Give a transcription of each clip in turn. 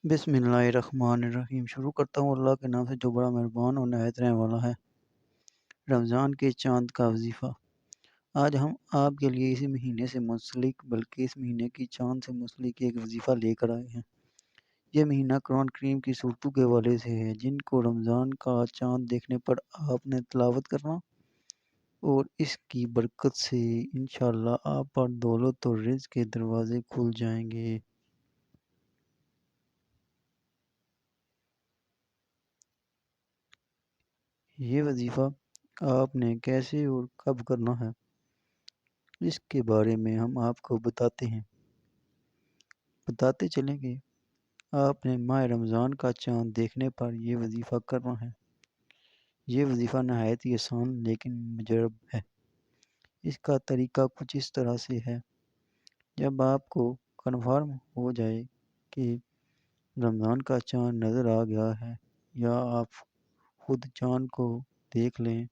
बिस्मिल्लाहिर्रहमानिर्रहीम। शुरू करता हूँ अल्लाह के नाम से जो बड़ा मेहरबान और नहायत रहम वाला है। रमज़ान के चाँद का वजीफ़ा। आज हम आपके लिए इसी महीने से मुंसलिक बल्कि इस महीने की चाँद से मुंसलिक एक वजीफ़ा लेकर आए हैं। ये महीना कुरान करीम की सूरतों के हवाले से है जिनको रमज़ान का चाँद देखने पर आपने तिलावत करना और इसकी बरकत से इंशाअल्लाह आप पर दौलत और रिज़्क़ के दरवाज़े खुल जाएँगे। ये वजीफ़ा आपने कैसे और कब करना है, इसके बारे में हम आपको बताते चलें कि आपने माह रमज़ान का चाँद देखने पर ये वजीफ़ा करना है। ये वजीफ़ा नहायत ही आसान लेकिन मुजर्रब है। इसका तरीका कुछ इस तरह से है। जब आपको कन्फर्म हो जाए कि रमज़ान का चाँद नज़र आ गया है या आप खुद चाँद को देख लें,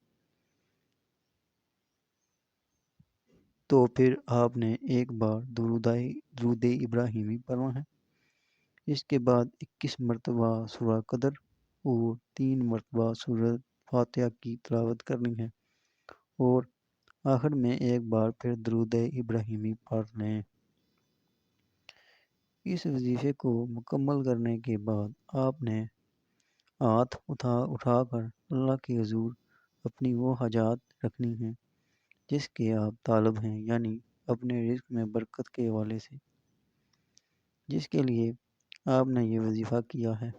तो फिर आपने एक बार दुरूद इब्राहिमी पढ़ना है। इसके बाद 21 मरतबा सूरह कदर और 3 मरतबा सूरह फातिहा की तिलावत करनी है और आखिर में एक बार फिर दुरूद इब्राहिमी पढ़ लें। इस वजीफे को मुकम्मल करने के बाद आपने हाथ उठाकर अल्लाह के हुजूर अपनी वो हाजात रखनी है जिसके आप तालब हैं, यानी अपने रिज़्क़ में बरकत के हवाले से, जिसके लिए आपने ये वजीफ़ा किया है।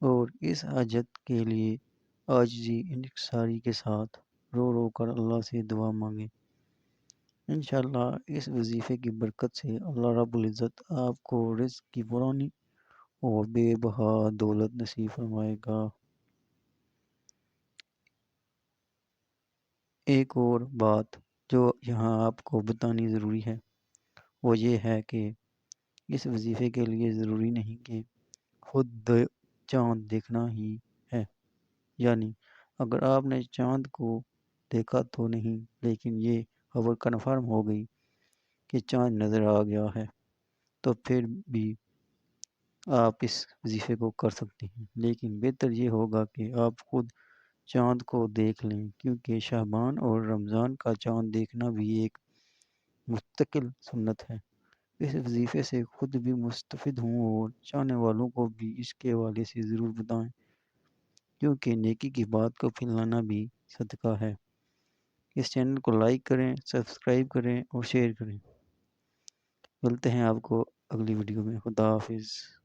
और इस हाजत के लिए आजिज़ी इंकिसारी के साथ रो रो कर अल्लाह से दुआ मांगे। इंशाअल्लाह इस वजीफ़े की बरकत से अल्लाह रब्बुल इज़्ज़त आपको रिज़्क़ की पुरानी और बेबहा दौलत नसीब फरमाएगा। एक और बात जो यहाँ आपको बतानी ज़रूरी है वो ये है कि इस वजीफ़े के लिए ज़रूरी नहीं कि खुद चाँद देखना ही है। यानी अगर आपने चाँद को देखा तो नहीं, लेकिन ये खबर कन्फर्म हो गई कि चाँद नज़र आ गया है, तो फिर भी आप इस वजीफ़े को कर सकते हैं। लेकिन बेहतर ये होगा कि आप खुद चाँद को देख लें, क्योंकि शाबान और रमज़ान का चाँद देखना भी एक मुस्तकिल सुन्नत है। इस वजीफ़े से खुद भी मुस्तफ़िद हों और चाहने वालों को भी इसके हवाले से ज़रूर बताएँ, क्योंकि नेकी की बात को फैलाना भी सदका है। इस चैनल को लाइक करें, सब्सक्राइब करें और शेयर करें। मिलते हैं आपको अगली वीडियो में। खुदा हाफिज़।